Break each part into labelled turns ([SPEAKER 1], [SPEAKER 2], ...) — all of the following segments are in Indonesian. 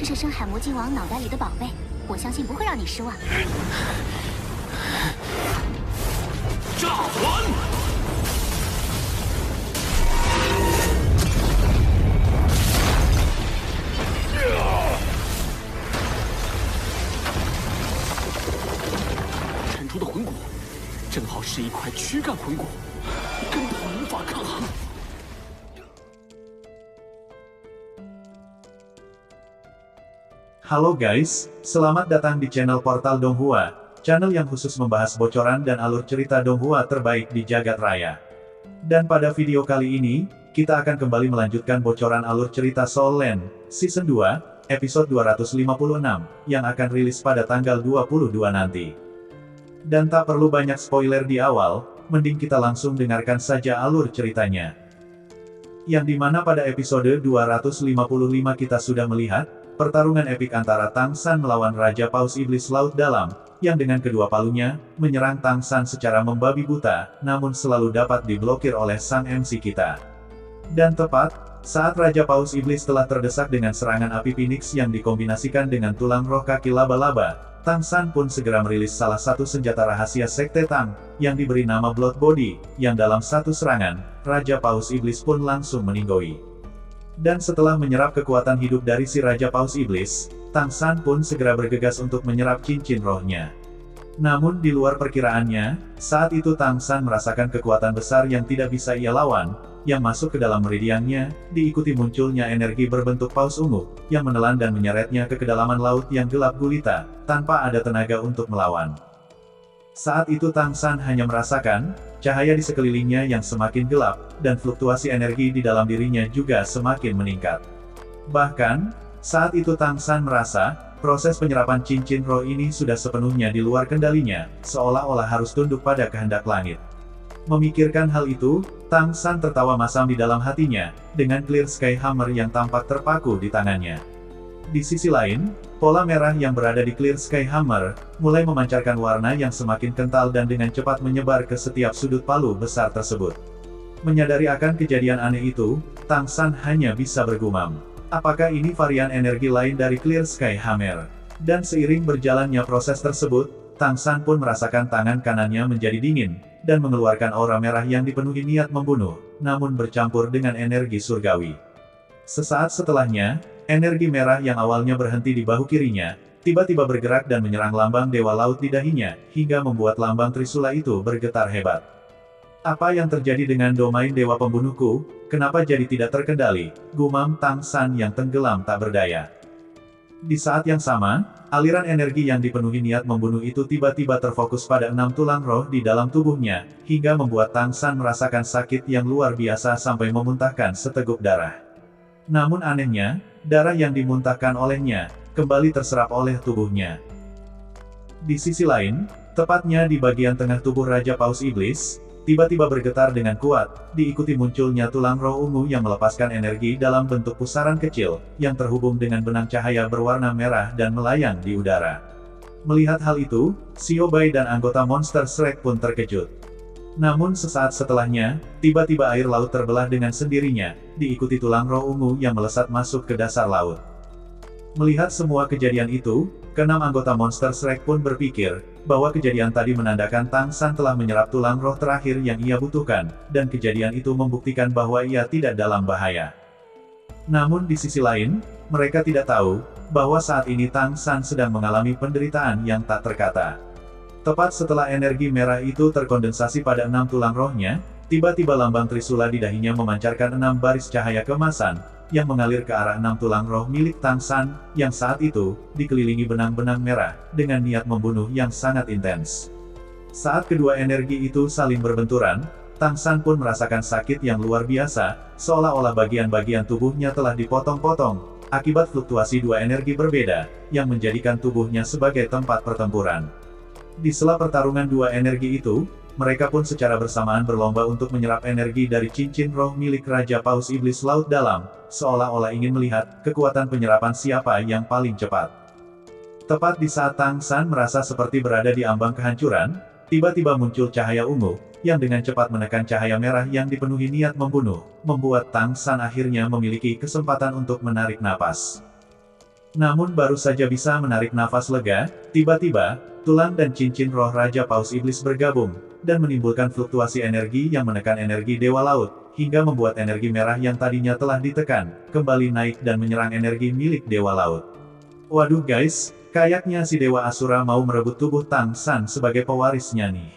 [SPEAKER 1] 是深海魔镜王脑袋里的宝贝，我相信不会让你失望。
[SPEAKER 2] 炸环！产出的魂骨，正好是一块躯干魂骨，根本无法抗衡。
[SPEAKER 3] Halo guys, selamat datang di channel Portal Donghua, channel yang khusus membahas bocoran dan alur cerita Donghua terbaik di jagat raya. Dan pada video kali ini, kita akan kembali melanjutkan bocoran alur cerita Soul Land, Season 2, episode 256, yang akan rilis pada tanggal 22 nanti. Dan tak perlu banyak spoiler di awal, mending kita langsung dengarkan saja alur ceritanya. Yang dimana pada episode 255 kita sudah melihat, pertarungan epik antara Tang San melawan Raja Paus Iblis Laut Dalam, yang dengan kedua palunya, menyerang Tang San secara membabi buta, namun selalu dapat diblokir oleh sang MC kita. Dan tepat, saat Raja Paus Iblis telah terdesak dengan serangan api Phoenix yang dikombinasikan dengan tulang roh kaki laba-laba, Tang San pun segera merilis salah satu senjata rahasia Sekte Tang, yang diberi nama Blood Body, yang dalam satu serangan, Raja Paus Iblis pun langsung meninggoy. Dan setelah menyerap kekuatan hidup dari si Raja Paus Iblis, Tang San pun segera bergegas untuk menyerap cincin rohnya. Namun di luar perkiraannya, saat itu Tang San merasakan kekuatan besar yang tidak bisa ia lawan, yang masuk ke dalam meridiannya, diikuti munculnya energi berbentuk paus ungu, yang menelan dan menyeretnya ke kedalaman laut yang gelap gulita, tanpa ada tenaga untuk melawan. Saat itu Tang San hanya merasakan, cahaya di sekelilingnya yang semakin gelap, dan fluktuasi energi di dalam dirinya juga semakin meningkat. Bahkan, saat itu Tang San merasa, proses penyerapan cincin roh ini sudah sepenuhnya di luar kendalinya, seolah-olah harus tunduk pada kehendak langit. Memikirkan hal itu, Tang San tertawa masam di dalam hatinya, dengan Clear Sky Hammer yang tampak terpaku di tangannya. Di sisi lain, pola merah yang berada di Clear Sky Hammer, mulai memancarkan warna yang semakin kental dan dengan cepat menyebar ke setiap sudut palu besar tersebut. Menyadari akan kejadian aneh itu, Tang San hanya bisa bergumam. Apakah ini varian energi lain dari Clear Sky Hammer? Dan seiring berjalannya proses tersebut, Tang San pun merasakan tangan kanannya menjadi dingin, dan mengeluarkan aura merah yang dipenuhi niat membunuh, namun bercampur dengan energi surgawi. Sesaat setelahnya, energi merah yang awalnya berhenti di bahu kirinya, tiba-tiba bergerak dan menyerang lambang Dewa Laut di dahinya, hingga membuat lambang Trisula itu bergetar hebat. Apa yang terjadi dengan domain Dewa Pembunuhku? Kenapa jadi tidak terkendali? Gumam Tang San yang tenggelam tak berdaya. Di saat yang sama, aliran energi yang dipenuhi niat membunuh itu tiba-tiba terfokus pada 6 tulang roh di dalam tubuhnya, hingga membuat Tang San merasakan sakit yang luar biasa sampai memuntahkan seteguk darah. Namun anehnya, darah yang dimuntahkan olehnya, kembali terserap oleh tubuhnya. Di sisi lain, tepatnya di bagian tengah tubuh Raja Paus Iblis, tiba-tiba bergetar dengan kuat, diikuti munculnya tulang roh ungu yang melepaskan energi dalam bentuk pusaran kecil, yang terhubung dengan benang cahaya berwarna merah dan melayang di udara. Melihat hal itu, Xiao Bai dan anggota Monster Shrek pun terkejut. Namun sesaat setelahnya, tiba-tiba air laut terbelah dengan sendirinya, diikuti tulang roh ungu yang melesat masuk ke dasar laut. Melihat semua kejadian itu, keenam anggota Monster Shrek pun berpikir, bahwa kejadian tadi menandakan Tang San telah menyerap tulang roh terakhir yang ia butuhkan, dan kejadian itu membuktikan bahwa ia tidak dalam bahaya. Namun di sisi lain, mereka tidak tahu, bahwa saat ini Tang San sedang mengalami penderitaan yang tak terkata. Tepat setelah energi merah itu terkondensasi pada 6 tulang rohnya, tiba-tiba lambang Trisula di dahinya memancarkan 6 baris cahaya keemasan, yang mengalir ke arah 6 tulang roh milik Tang San, yang saat itu, dikelilingi benang-benang merah, dengan niat membunuh yang sangat intens. Saat kedua energi itu saling berbenturan, Tang San pun merasakan sakit yang luar biasa, seolah-olah bagian-bagian tubuhnya telah dipotong-potong, akibat fluktuasi dua energi berbeda, yang menjadikan tubuhnya sebagai tempat pertempuran. Di sela pertarungan dua energi itu, mereka pun secara bersamaan berlomba untuk menyerap energi dari cincin roh milik Raja Paus Iblis Laut Dalam, seolah-olah ingin melihat kekuatan penyerapan siapa yang paling cepat. Tepat di saat Tang San merasa seperti berada di ambang kehancuran, tiba-tiba muncul cahaya ungu, yang dengan cepat menekan cahaya merah yang dipenuhi niat membunuh, membuat Tang San akhirnya memiliki kesempatan untuk menarik napas. Namun baru saja bisa menarik nafas lega, tiba-tiba, tulang dan cincin roh Raja Paus Iblis bergabung, dan menimbulkan fluktuasi energi yang menekan energi Dewa Laut, hingga membuat energi merah yang tadinya telah ditekan, kembali naik dan menyerang energi milik Dewa Laut. Waduh guys, kayaknya si Dewa Asura mau merebut tubuh Tang San sebagai pewarisnya nih.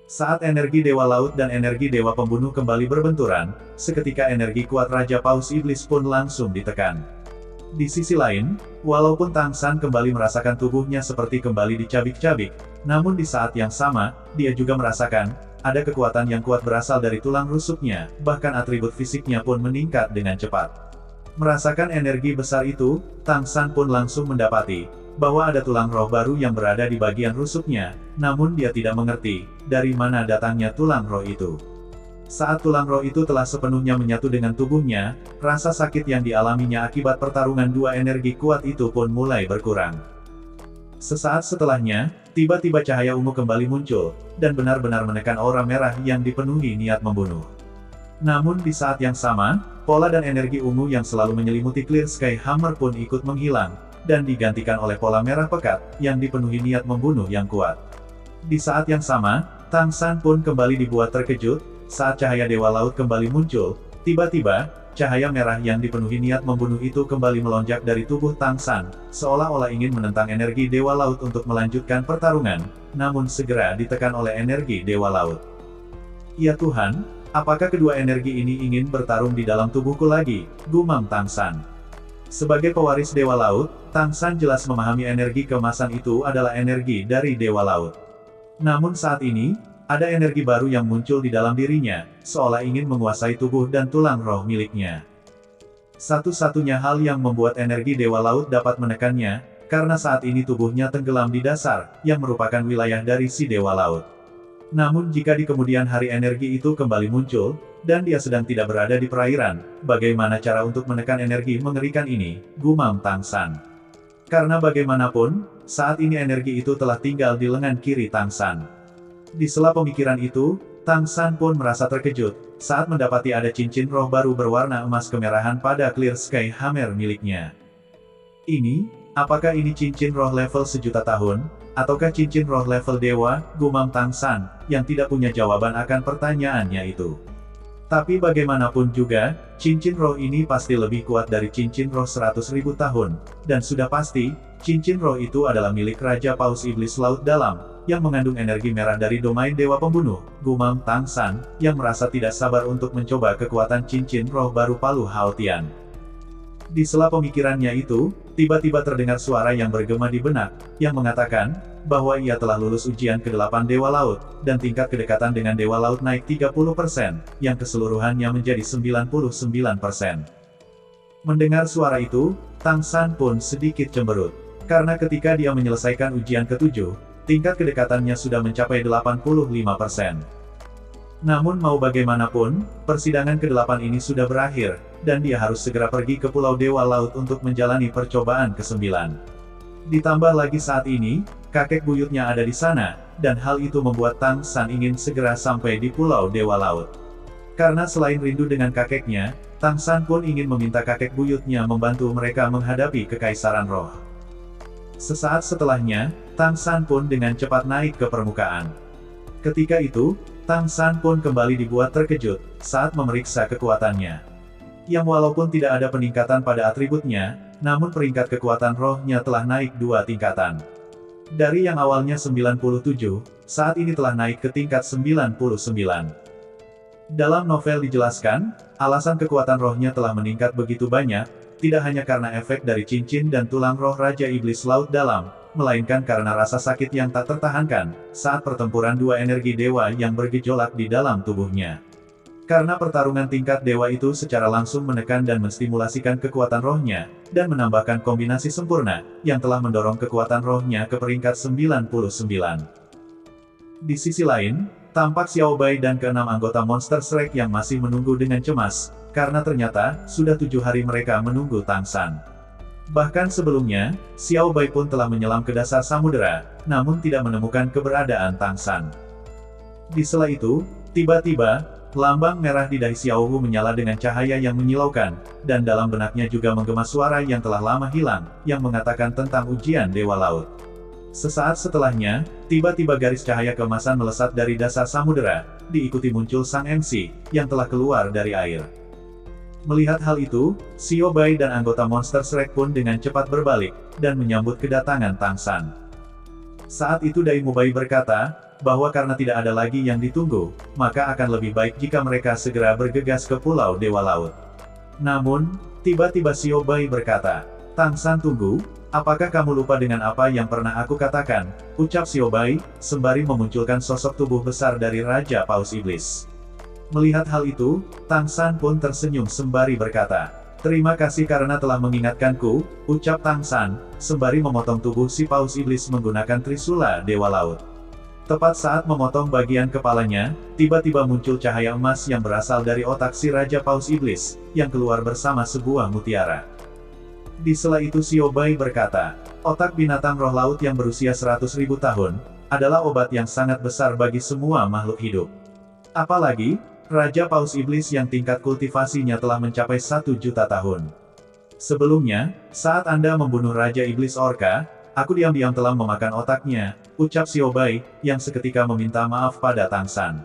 [SPEAKER 3] Saat energi Dewa Laut dan energi Dewa Pembunuh kembali berbenturan, seketika energi kuat Raja Paus Iblis pun langsung ditekan. Di sisi lain, walaupun Tang San kembali merasakan tubuhnya seperti kembali dicabik-cabik, namun di saat yang sama, dia juga merasakan, ada kekuatan yang kuat berasal dari tulang rusuknya, bahkan atribut fisiknya pun meningkat dengan cepat. Merasakan energi besar itu, Tang San pun langsung mendapati, bahwa ada tulang roh baru yang berada di bagian rusuknya, namun dia tidak mengerti, dari mana datangnya tulang roh itu. Saat tulang roh itu telah sepenuhnya menyatu dengan tubuhnya, rasa sakit yang dialaminya akibat pertarungan dua energi kuat itu pun mulai berkurang. Sesaat setelahnya, tiba-tiba cahaya ungu kembali muncul, dan benar-benar menekan aura merah yang dipenuhi niat membunuh. Namun di saat yang sama, pola dan energi ungu yang selalu menyelimuti Clear Sky Hammer pun ikut menghilang, dan digantikan oleh pola merah pekat, yang dipenuhi niat membunuh yang kuat. Di saat yang sama, Tang San pun kembali dibuat terkejut, saat cahaya Dewa Laut kembali muncul, tiba-tiba, cahaya merah yang dipenuhi niat membunuh itu kembali melonjak dari tubuh Tang San, seolah-olah ingin menentang energi Dewa Laut untuk melanjutkan pertarungan, namun segera ditekan oleh energi Dewa Laut. Ya Tuhan, apakah kedua energi ini ingin bertarung di dalam tubuhku lagi, gumam Tang San. Sebagai pewaris Dewa Laut, Tang San jelas memahami energi keemasan itu adalah energi dari Dewa Laut. Namun saat ini, ada energi baru yang muncul di dalam dirinya, seolah ingin menguasai tubuh dan tulang roh miliknya. Satu-satunya hal yang membuat energi Dewa Laut dapat menekannya, karena saat ini tubuhnya tenggelam di dasar, yang merupakan wilayah dari si Dewa Laut. Namun jika di kemudian hari energi itu kembali muncul, dan dia sedang tidak berada di perairan, bagaimana cara untuk menekan energi mengerikan ini, gumam Tang San. Karena bagaimanapun, saat ini energi itu telah tinggal di lengan kiri Tang San. Di sela pemikiran itu, Tang San pun merasa terkejut, saat mendapati ada cincin roh baru berwarna emas kemerahan pada Clear Sky Hammer miliknya. Apakah ini cincin roh level sejuta tahun, ataukah cincin roh level dewa, gumam Tang San, yang tidak punya jawaban akan pertanyaannya itu. Tapi bagaimanapun juga, cincin roh ini pasti lebih kuat dari cincin roh 100.000 tahun, dan sudah pasti, cincin roh itu adalah milik Raja Paus Iblis Laut Dalam, yang mengandung energi merah dari domain Dewa Pembunuh, gumam Tang San, yang merasa tidak sabar untuk mencoba kekuatan cincin roh baru Palu Hao Tian. Di sela pemikirannya itu, tiba-tiba terdengar suara yang bergema di benak, yang mengatakan, bahwa ia telah lulus ujian ke-8 Dewa Laut, dan tingkat kedekatan dengan Dewa Laut naik 30%, yang keseluruhannya menjadi 99%. Mendengar suara itu, Tang San pun sedikit cemberut, karena ketika dia menyelesaikan ujian ke-7, tingkat kedekatannya sudah mencapai 85%. Namun mau bagaimanapun, persidangan ke-8 ini sudah berakhir, dan dia harus segera pergi ke Pulau Dewa Laut untuk menjalani percobaan ke-9. Ditambah lagi saat ini, kakek buyutnya ada di sana, dan hal itu membuat Tang San ingin segera sampai di Pulau Dewa Laut. Karena selain rindu dengan kakeknya, Tang San pun ingin meminta kakek buyutnya membantu mereka menghadapi Kekaisaran Roh. Sesaat setelahnya, Tang San pun dengan cepat naik ke permukaan. Ketika itu, Tang San pun kembali dibuat terkejut, saat memeriksa kekuatannya. Yang walaupun tidak ada peningkatan pada atributnya, namun peringkat kekuatan rohnya telah naik 2 tingkatan. Dari yang awalnya 97, saat ini telah naik ke tingkat 99. Dalam novel dijelaskan, alasan kekuatan rohnya telah meningkat begitu banyak, tidak hanya karena efek dari cincin dan tulang roh Raja Iblis Laut Dalam, melainkan karena rasa sakit yang tak tertahankan, saat pertempuran dua energi dewa yang bergejolak di dalam tubuhnya. Karena pertarungan tingkat dewa itu secara langsung menekan dan menstimulasikan kekuatan rohnya, dan menambahkan kombinasi sempurna, yang telah mendorong kekuatan rohnya ke peringkat 99. Di sisi lain, tampak Xiao Bai dan ke-6 anggota Monster Shrek yang masih menunggu dengan cemas, karena ternyata, sudah 7 hari mereka menunggu Tang San. Bahkan sebelumnya, Xiao Bai pun telah menyelam ke dasar samudera, namun tidak menemukan keberadaan Tang San. Di sela itu, tiba-tiba, lambang merah di dahi Xiaohu menyala dengan cahaya yang menyilaukan, dan dalam benaknya juga menggema suara yang telah lama hilang, yang mengatakan tentang ujian Dewa Laut. Sesaat setelahnya, tiba-tiba garis cahaya keemasan melesat dari dasar samudera, diikuti muncul sang MC, yang telah keluar dari air. Melihat hal itu, Xiao Bai dan anggota Monster Shrek pun dengan cepat berbalik, dan menyambut kedatangan Tang San. Saat itu Dai Mubai berkata, bahwa karena tidak ada lagi yang ditunggu, maka akan lebih baik jika mereka segera bergegas ke Pulau Dewa Laut. Namun, tiba-tiba Xiao Bai berkata, Tang San tunggu, apakah kamu lupa dengan apa yang pernah aku katakan, ucap Xiao Bai, sembari memunculkan sosok tubuh besar dari Raja Paus Iblis. Melihat hal itu, Tang San pun tersenyum sembari berkata, terima kasih karena telah mengingatkanku, ucap Tang San, sembari memotong tubuh si Paus Iblis menggunakan Trisula Dewa Laut. Tepat saat memotong bagian kepalanya, tiba-tiba muncul cahaya emas yang berasal dari otak si Raja Paus Iblis, yang keluar bersama sebuah mutiara. Di sela itu Xiao Bai berkata, otak binatang roh laut yang berusia 100.000 tahun, adalah obat yang sangat besar bagi semua makhluk hidup. Apalagi, Raja Paus Iblis yang tingkat kultivasinya telah mencapai 1 juta tahun. Sebelumnya, saat Anda membunuh Raja Iblis Orka, aku diam-diam telah memakan otaknya, ucap Xiao Bai, yang seketika meminta maaf pada Tang San.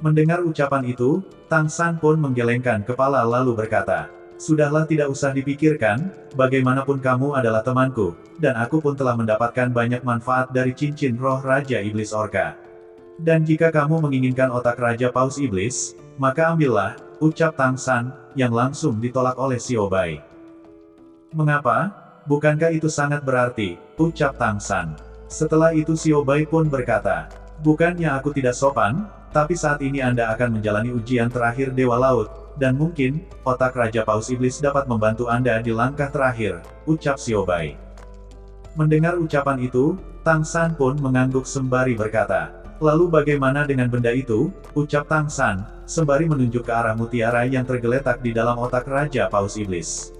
[SPEAKER 3] Mendengar ucapan itu, Tang San pun menggelengkan kepala lalu berkata, sudahlah tidak usah dipikirkan, bagaimanapun kamu adalah temanku, dan aku pun telah mendapatkan banyak manfaat dari cincin roh Raja Iblis Orka. Dan jika kamu menginginkan otak Raja Paus Iblis, maka ambillah, ucap Tang San, yang langsung ditolak oleh Xiao Bai. Mengapa? Bukankah itu sangat berarti, ucap Tang San. Setelah itu Xiao Bai pun berkata, bukannya aku tidak sopan, tapi saat ini Anda akan menjalani ujian terakhir Dewa Laut, dan mungkin, otak Raja Paus Iblis dapat membantu Anda di langkah terakhir, ucap Xiao Bai. Mendengar ucapan itu, Tang San pun mengangguk sembari berkata, lalu bagaimana dengan benda itu, ucap Tang San, sembari menunjuk ke arah mutiara yang tergeletak di dalam otak Raja Paus Iblis.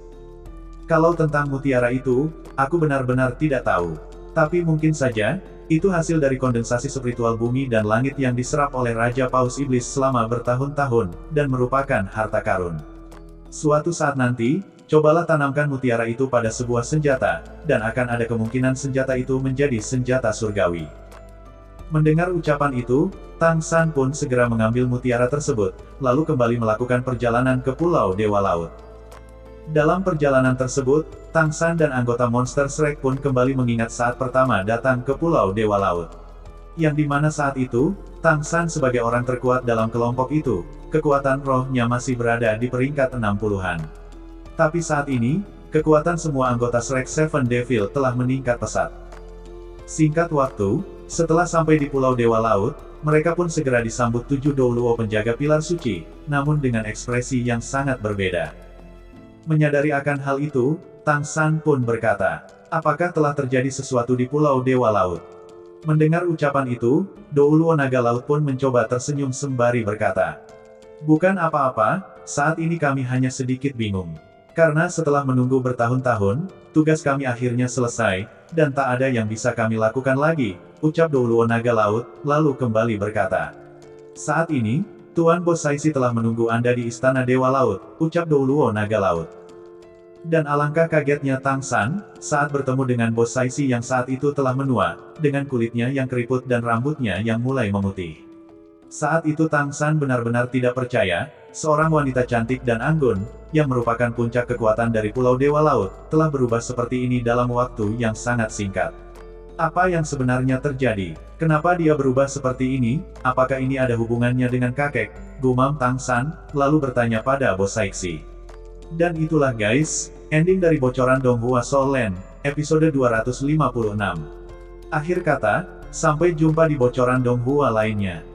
[SPEAKER 3] Kalau tentang mutiara itu, aku benar-benar tidak tahu. Tapi mungkin saja, itu hasil dari kondensasi spiritual bumi dan langit yang diserap oleh Raja Paus Iblis selama bertahun-tahun, dan merupakan harta karun. Suatu saat nanti, cobalah tanamkan mutiara itu pada sebuah senjata, dan akan ada kemungkinan senjata itu menjadi senjata surgawi. Mendengar ucapan itu, Tang San pun segera mengambil mutiara tersebut, lalu kembali melakukan perjalanan ke Pulau Dewa Laut. Dalam perjalanan tersebut, Tang San dan anggota Monster Shrek pun kembali mengingat saat pertama datang ke Pulau Dewa Laut. Yang dimana saat itu, Tang San sebagai orang terkuat dalam kelompok itu, kekuatan rohnya masih berada di peringkat 60-an. Tapi saat ini, kekuatan semua anggota Shrek Seven Devil telah meningkat pesat. Singkat waktu, setelah sampai di Pulau Dewa Laut, mereka pun segera disambut 7 Douluo penjaga pilar suci, namun dengan ekspresi yang sangat berbeda. Menyadari akan hal itu, Tang San pun berkata, apakah telah terjadi sesuatu di Pulau Dewa Laut? Mendengar ucapan itu, Douluo Naga Laut pun mencoba tersenyum sembari berkata, bukan apa-apa, saat ini kami hanya sedikit bingung. Karena setelah menunggu bertahun-tahun, tugas kami akhirnya selesai, dan tak ada yang bisa kami lakukan lagi, ucap Douluo Naga Laut, lalu kembali berkata. Saat ini, Tuan Bos Saisi telah menunggu Anda di Istana Dewa Laut, ucap Douluo Naga Laut. Dan alangkah kagetnya Tang San, saat bertemu dengan Bos Saisi yang saat itu telah menua, dengan kulitnya yang keriput dan rambutnya yang mulai memutih. Saat itu Tang San benar-benar tidak percaya, seorang wanita cantik dan anggun, yang merupakan puncak kekuatan dari Pulau Dewa Laut, telah berubah seperti ini dalam waktu yang sangat singkat. Apa yang sebenarnya terjadi? Kenapa dia berubah seperti ini? Apakah ini ada hubungannya dengan kakek? Gumam Tang San, lalu bertanya pada Bos Saiksi. Dan itulah guys, ending dari bocoran Donghua Soul Land, episode 256. Akhir kata, sampai jumpa di bocoran Donghua lainnya.